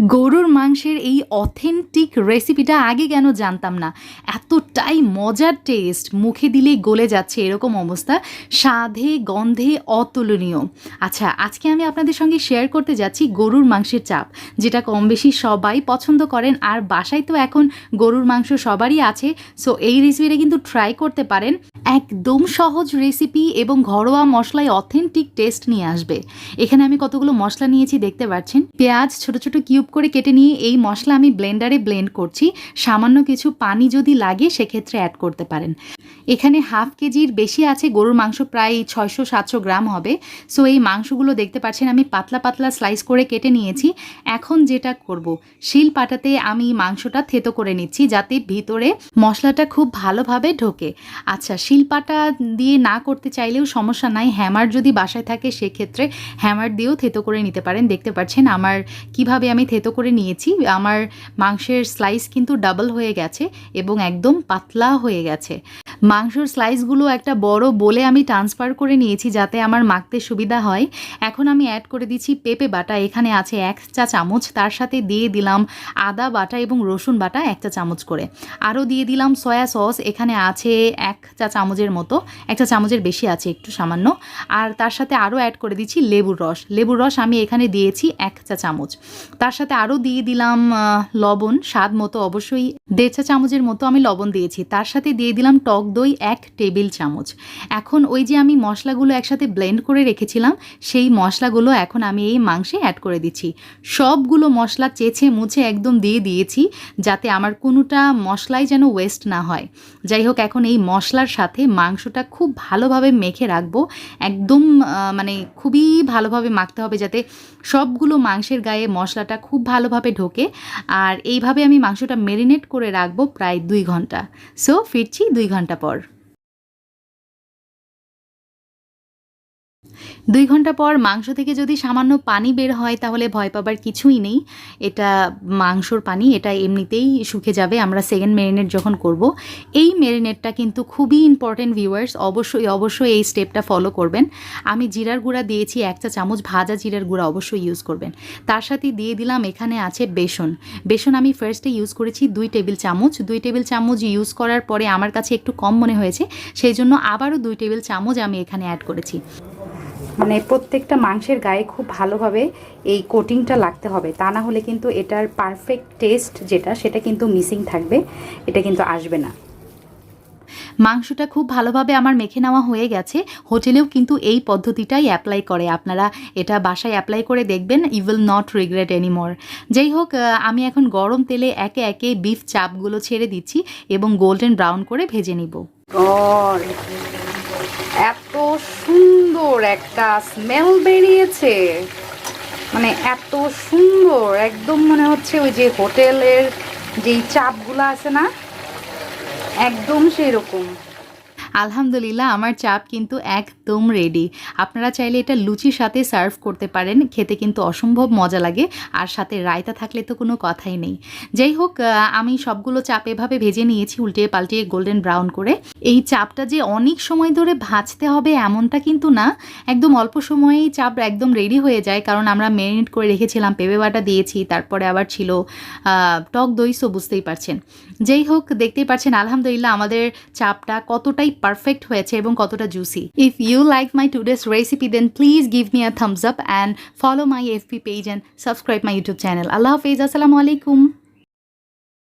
গরুর মাংসের এই অথেন্টিক রেসিপিটা আগে কেন জানতাম না। এতটাই মজার টেস্ট, মুখে দিলেই গলে যাচ্ছে এরকম অবস্থা, স্বাদে গন্ধে অতুলনীয়। আচ্ছা, আজকে আমি আপনাদের সঙ্গে শেয়ার করতে যাচ্ছি গরুর মাংসের চাপ, যেটা কম বেশি সবাই পছন্দ করেন। আর বাসায় তো এখন গরুর মাংস সবারই আছে, সো এই রেসিপিটা কিন্তু ট্রাই করতে পারেন। একদম সহজ রেসিপি এবং ঘরোয়া মশলায় অথেন্টিক টেস্ট নিয়ে আসবে। এখানে আমি কতগুলো মশলা নিয়েছি দেখতে পাচ্ছেন। পেঁয়াজ ছোট ছোট কিউব করে কেটে নিয়ে এই মশলা আমি ব্লেন্ডারে ব্লেন্ড করছি। সামান্য কিছু পানি যদি লাগে সেক্ষেত্রে অ্যাড করতে পারেন। এখানে হাফ কেজির বেশি আছে গরুর মাংস, প্রায় 600-700 গ্রাম হবে। সো এই মাংসগুলো দেখতে পাচ্ছেন আমি পাতলা পাতলা স্লাইস করে কেটে নিয়েছি। এখন যেটা করব, শিল পাটাতে আমি মাংসটা থেতো করে নিচ্ছি যাতে ভিতরে মশলাটা খুব ভালোভাবে ঢোকে। আচ্ছা, শিলপাটা দিয়ে না করতে চাইলেও সমস্যা নাই, হ্যামার যদি বাসায় থাকে সেক্ষেত্রে হ্যামার দিয়েও থেতো করে নিতে পারেন। দেখতে পাচ্ছেন আমার কিভাবে আমি থেতো করে নিয়েছি। আমার মাংসের স্লাইস কিন্তু ডাবল হয়ে গেছে এবং একদম পাতলা হয়ে গেছে। মাংসর স্লাইসগুলো একটা বড় বোলে আমি ট্রান্সফার করে নিয়েছি যাতে আমার মাখতে সুবিধা হয়। এখন আমি অ্যাড করে দিচ্ছি পেঁপে বাটা, এখানে আছে 1 চা চামচ। তার সাথে দিয়ে দিলাম আদা বাটা এবং রসুন বাটা 1 চা চামচ করে। আরও দিয়ে দিলাম সয়া সস, এখানে আছে 1 চা চামচের মতো, 1 চা চামচের বেশি আছে একটু সামান্য। আর তার সাথে আরও অ্যাড করে দিচ্ছি লেবুর রস। লেবুর রস আমি এখানে দিয়েছি 1 চা চামচ। তার সাথে আরও দিয়ে দিলাম লবণ স্বাদ মতো, অবশ্যই 1.5 চা চামচের মতো আমি লবণ দিয়েছি। তার সাথে দিয়ে দিলাম টক দই 1 টেবিল চামচ। এখন ওই যে আমি মশলাগুলো একসাথে ব্লেন্ড করে রেখেছিলাম, সেই মশলাগুলো এখন আমি এই মাংসে অ্যাড করে দিচ্ছি। সবগুলো মশলা চেঁচে মুছে একদম দিয়ে দিয়েছি যাতে আমার কোনোটা মশলাই যেন ওয়েস্ট না হয়। যাই হোক, এখন এই মশলার সাথে মাংসটা খুব ভালোভাবে মেখে রাখবো। একদম মানে খুবই ভালোভাবে মাখতে হবে যাতে সবগুলো মাংসের গায়ে মশলাটা খুব ভালোভাবে ঢোকে। আর এইভাবে আমি মাংসটা ম্যারিনেট করে রাখবো প্রায় 2 ঘন্টা। সো ফিরছি 2 ঘন্টা পর। 2 ঘন্টা পর মাংস থেকে যদি সামান্য পানি বের হয় তাহলে ভয় পাবার কিছুই নেই। এটা মাংসর পানি, এটা এমনিতেই শুকে যাবে আমরা সেকেন্ড ম্যারিনেট যখন করব। এই ম্যারিনেটটা কিন্তু খুবই ইম্পর্টেন্ট ভিউয়ার্স, অবশ্যই এই স্টেপটা ফলো করবেন। আমি জিরার গুঁড়া দিয়েছি 1 চা চামচ, ভাজা জিরার গুঁড়া অবশ্যই ইউজ করবেন। তার সাথে দিয়ে দিলাম এখানে আছে বেসন। বেসন আমি ফার্স্টে ইউজ করেছি 2 টেবিল চামচ। 2 টেবিল চামচ ইউজ করার পরে আমার কাছে একটু কম মনে হয়েছে, সেই জন্য আবারও 2 টেবিল চামচ আমি এখানে অ্যাড করেছি। মানে প্রত্যেকটা মাংসের গায়ে খুব ভালোভাবে এই কোটিংটা লাগতে হবে, তা না হলে কিন্তু এটার পারফেক্ট টেস্ট যেটা সেটা কিন্তু মিসিং থাকবে, এটা কিন্তু আসবে না। মাংসটা খুব ভালোভাবে আমার মেখে নেওয়া হয়ে গেছে। হোটেলেও কিন্তু এই পদ্ধতিটাই অ্যাপ্লাই করে, আপনারা এটা বাসায় অ্যাপ্লাই করে দেখবেন, you will not regret anymore. যাই হোক, আমি এখন গরম তেলে একে একে বিফ চাপগুলো ছেড়ে দিচ্ছি এবং গোল্ডেন ব্রাউন করে ভেজে নিব। এত সুন্দর একটা স্মেল বেরিয়েছে, মানে এত সুন্দর, একদম মনে হচ্ছে ওই যে হোটেলের যেই চাপগুলো আছে না, একদম সেই রকম। আলহামদুলিল্লাহ, আমার চাপ কিন্তু একদম রেডি। আপনারা চাইলে এটা লুচির সাথে সার্ভ করতে পারেন, খেতে কিন্তু অসম্ভব মজা লাগে। আর সাথে রায়তা থাকলে তো কোনো কথাই নেই। যাই হোক, আমি সবগুলো চাপ এভাবে ভেজে নিয়েছি উল্টিয়ে পাল্টিয়ে গোল্ডেন ব্রাউন করে। এই চাপটা যে অনেক সময় ধরে ভাজতে হবে এমনটা কিন্তু না, একদম অল্প সময়েই চাপ একদম রেডি হয়ে যায়, কারণ আমরা ম্যারিনেট করে রেখেছিলাম, পেঁপে বাটা দিয়েছি, তারপরে আবার ছিল টক দই, সো বুঝতেই পারছেন। যাই হোক, দেখতেই পাচ্ছেন আলহামদুলিল্লাহ আমাদের চাপটা কতটাই পারফেক্ট হয়েছে এবং কতটা juicy. If you like my today's recipe then please give me a thumbs up and follow my FB page and subscribe my YouTube channel. আল্লাহ হাফেজ, আসসালামু আলাইকুম।